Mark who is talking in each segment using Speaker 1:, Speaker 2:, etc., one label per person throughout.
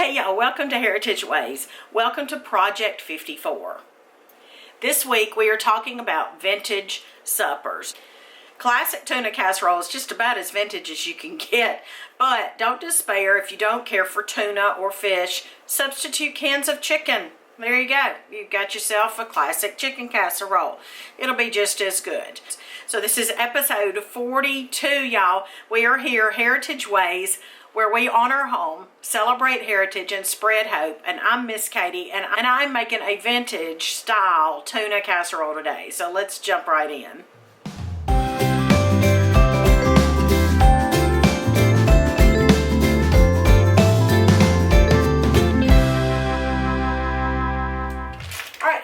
Speaker 1: Hey y'all, welcome to Heritage Ways. Welcome to Project 54. This week we are talking about vintage suppers. Classic tuna casserole is just about as vintage as you can get, but don't despair if you don't care for tuna or fish. Substitute cans of chicken. There you go. You've got yourself a classic chicken casserole. It'll be just as good. So this is episode 42, y'all. We are here, Heritage Ways, where we honor home, celebrate heritage, and spread hope. And I'm Miss Katie, and I'm making a vintage style tuna casserole today. So let's jump right in.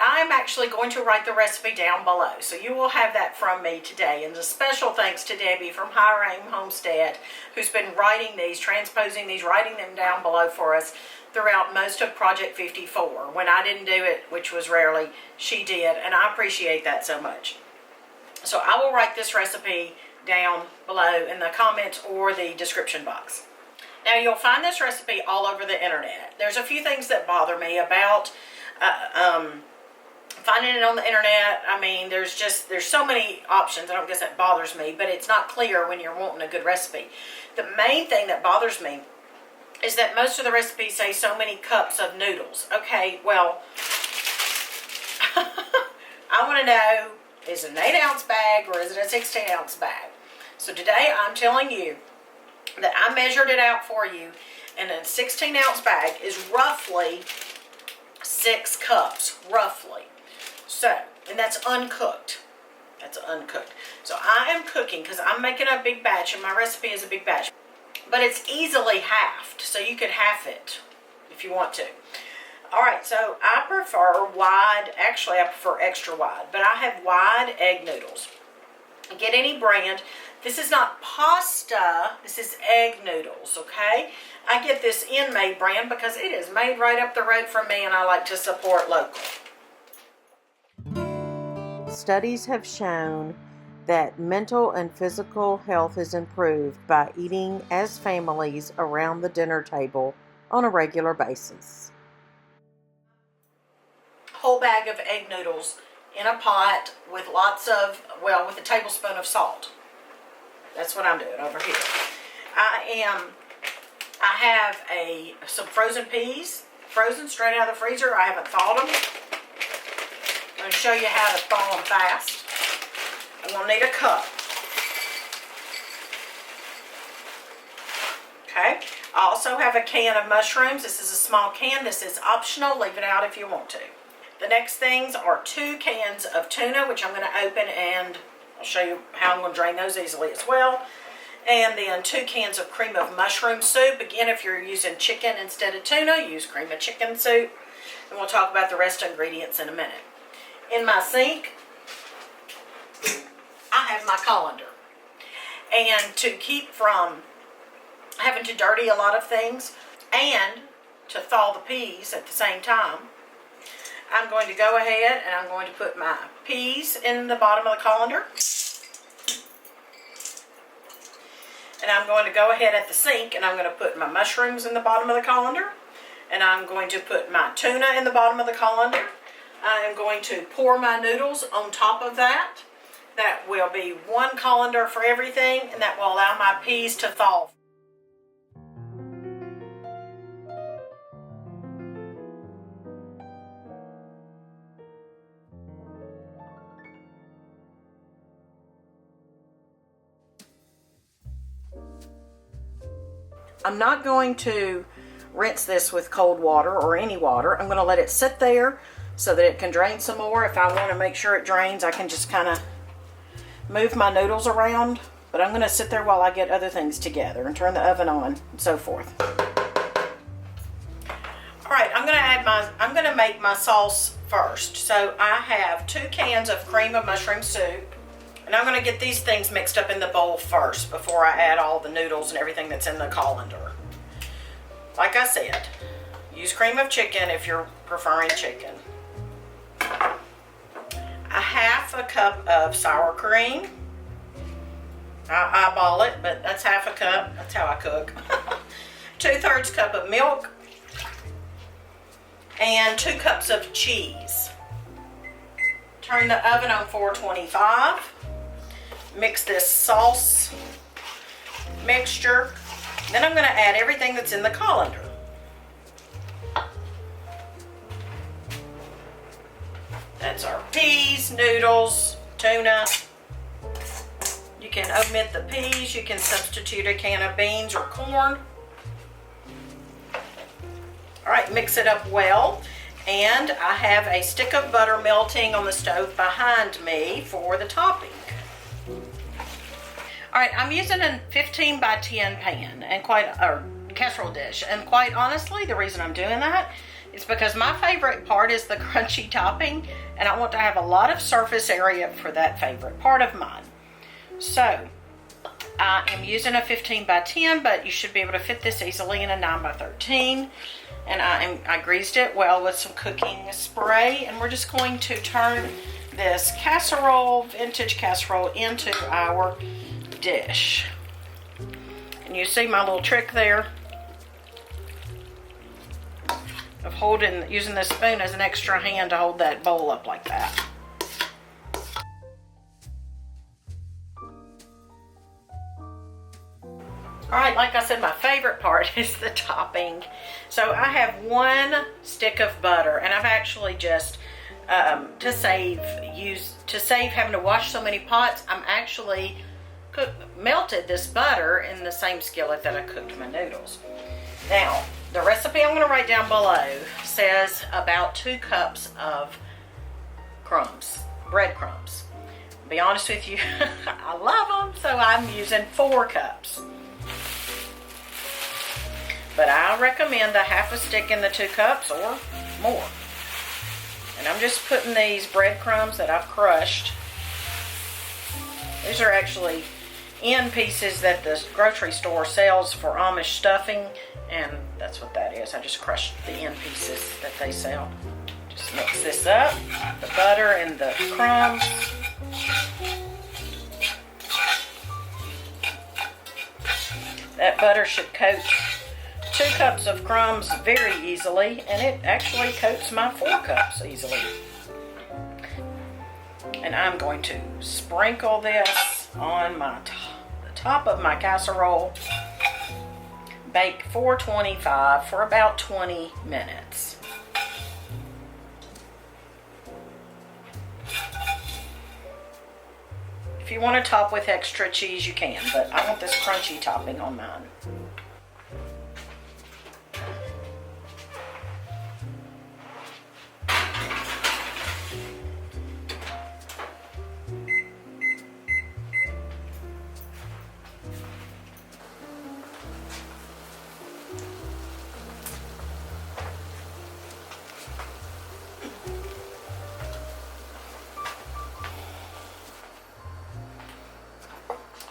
Speaker 1: I'm actually going to write the recipe down below, so you will have that from me today. And a special thanks to Debbie from Aim Homestead, who's been writing these, transposing these, writing them down below for us throughout most of Project 54. When I didn't do it, which was rarely, she did, and I appreciate that so much. So I will write this recipe down below in the comments or the description box. Now you'll find this recipe all over the internet. There's a few things that bother me about finding it on the internet. I mean, there's so many options. I don't guess that bothers me, but it's not clear when you're wanting a good recipe. The main thing that bothers me is that most of the recipes say so many cups of noodles. Okay, well, I want to know, is it an 8-ounce bag or is it a 16-ounce bag? So today I'm telling you that I measured it out for you, and a 16-ounce bag is roughly 6 cups, roughly. So, and that's uncooked. That's uncooked. So I am cooking because I'm making a big batch, and my recipe is a big batch. But it's easily halved, so you could half it if you want to. Alright, so I prefer wide, actually I prefer extra wide, but I have wide egg noodles. Get any brand. This is not pasta, this is egg noodles, okay? I get this Inmade brand because it is made right up the road from me, and I like to support local.
Speaker 2: Studies have shown that mental and physical health is improved by eating as families around the dinner table on a regular basis.
Speaker 1: Whole bag of egg noodles in a pot with with a tablespoon of salt. That's what I'm doing over here. I have some frozen peas, frozen straight out of the freezer. I haven't thawed them. I'm going to show you how to thaw them fast. I'm going to need a cup. Okay. I also have a can of mushrooms. This is a small can. This is optional. Leave it out if you want to. The next things are 2 cans of tuna, which I'm going to open, and I'll show you how I'm going to drain those easily as well. And then 2 cans of cream of mushroom soup. Again, if you're using chicken instead of tuna, use cream of chicken soup. And we'll talk about the rest of the ingredients in a minute. In my sink, I have my colander. And to keep from having to dirty a lot of things and to thaw the peas at the same time, I'm going to go ahead and I'm going to put my peas in the bottom of the colander. And I'm going to go ahead at the sink and I'm going to put my mushrooms in the bottom of the colander. And I'm going to put my tuna in the bottom of the colander. I am going to pour my noodles on top of that. That will be 1 colander for everything, and that will allow my peas to thaw. I'm not going to rinse this with cold water or any water. I'm going to let it sit there so that it can drain some more. If I want to make sure it drains, I can just kind of move my noodles around. But I'm going to sit there while I get other things together and turn the oven on and so forth. Alright, I'm going to make my sauce first. So I have 2 cans of cream of mushroom soup. And I'm going to get these things mixed up in the bowl first before I add all the noodles and everything that's in the colander. Like I said, use cream of chicken if you're preferring chicken. A half a cup of sour cream. I eyeball it, but that's half a cup. That's how I cook. 2/3 cup of milk. and 2 cups of cheese. Turn the oven on 425. Mix this sauce mixture. Then I'm going to add everything that's in the colander. That's our peas, noodles, tuna. You can omit the peas. You can substitute a can of beans or corn. All right, mix it up well. And I have a stick of butter melting on the stove behind me for the topping. All right, I'm using a 15 by 10 pan and casserole dish. And quite honestly, the reason I'm doing that is because my favorite part is the crunchy topping, and I want to have a lot of surface area for that favorite part of mine. So I am using a 15 by 10, but you should be able to fit this easily in a 9 by 13. And I greased it well with some cooking spray, and we're just going to turn this casserole, vintage casserole, into our dish. And you see my little trick there of using this spoon as an extra hand to hold that bowl up like that. All right, like I said, my favorite part is the topping. So I have 1 stick of butter, and I've actually just, to save having to wash so many pots, I'm actually melted this butter in the same skillet that I cooked my noodles. Now, the recipe I'm going to write down below says about 2 cups of breadcrumbs. To be honest with you, I love them, so I'm using 4 cups. But I recommend a half a stick in the 2 cups or more. And I'm just putting these breadcrumbs that I've crushed. These are actually end pieces that the grocery store sells for Amish stuffing, and that's what that is. I just crushed the end pieces that they sell. Just mix this up, the butter and the crumbs. That butter should coat 2 cups of crumbs very easily, and it actually coats my 4 cups easily. And I'm going to sprinkle this on the top of my casserole. Bake 425 for about 20 minutes. If you want to top with extra cheese, you can, but I want this crunchy topping on mine.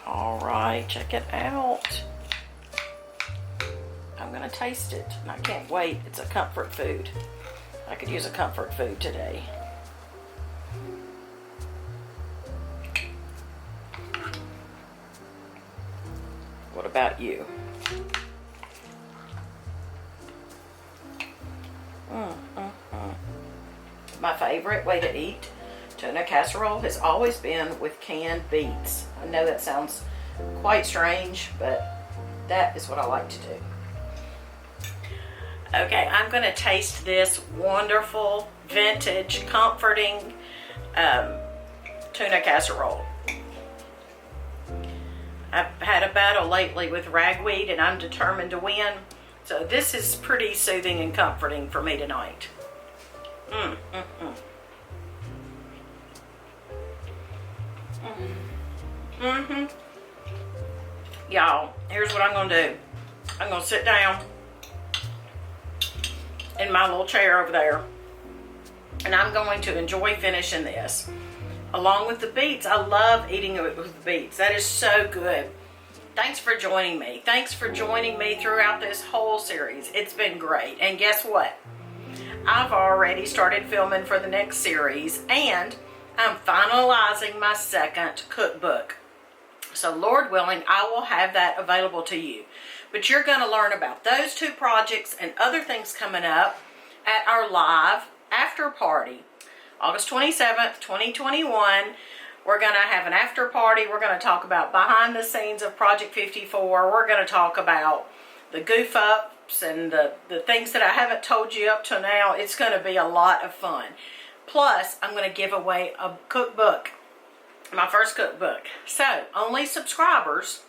Speaker 1: Alright, check it out. I'm going to taste it, and I can't wait. It's a comfort food. I could use a comfort food today. What about you? My favorite way to eat tuna casserole has always been with canned beets. I know that sounds quite strange, but that is what I like to do. Okay, I'm going to taste this wonderful, vintage, comforting tuna casserole. I've had a battle lately with ragweed, and I'm determined to win. So this is pretty soothing and comforting for me tonight. Y'all, here's what I'm going to do. I'm going to sit down in my little chair over there, and I'm going to enjoy finishing this. Along with the beets. I love eating it with beets. That is so good. Thanks for joining me. Thanks for joining me throughout this whole series. It's been great. And guess what? I've already started filming for the next series, and I'm finalizing my second cookbook. So Lord willing, I will have that available to you. But you're going to learn about those 2 projects and other things coming up at our live after party, August 27th, 2021. We're going to have an after party. We're going to talk about behind the scenes of Project 54. We're going to talk about the goof ups and the things that I haven't told you up to now. It's going to be a lot of fun. Plus, I'm going to give away a cookbook, my first cookbook. So, only subscribers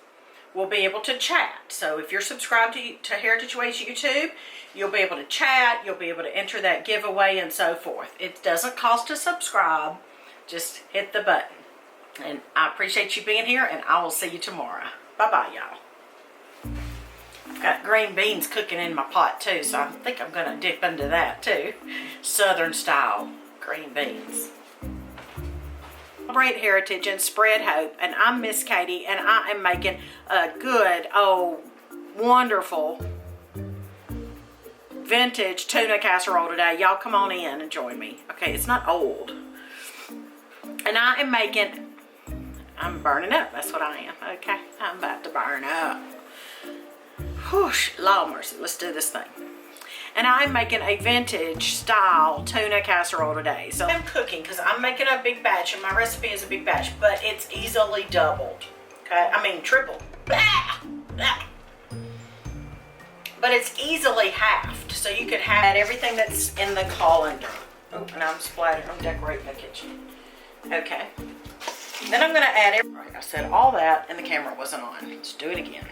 Speaker 1: will be able to chat. So, if you're subscribed to Heritage Ways YouTube, you'll be able to chat, you'll be able to enter that giveaway and so forth. It doesn't cost to subscribe. Just hit the button. And I appreciate you being here, and I will see you tomorrow. Bye-bye, y'all. I've got green beans cooking in my pot, too, so I think I'm going to dip into that, too. Southern style green beans. Celebrate heritage and spread hope, and I'm Miss Katie, and I am making a good, wonderful vintage tuna casserole today. Y'all come on in and join me. Okay, it's not old. And I am making, I'm burning up. That's what I am. Okay, I'm about to burn up. Whoosh, Lord mercy. Let's do this thing. And I'm making a vintage style tuna casserole today. So I'm cooking because I'm making a big batch, and my recipe is a big batch, but it's easily doubled. Okay, I mean tripled. Blah! Blah! But it's easily halved, so you could have everything that's in the colander. Oh, and I'm splattering. I'm decorating the kitchen. Okay. Then I'm going to add. Right, I said all that, and the camera wasn't on. Let's do it again.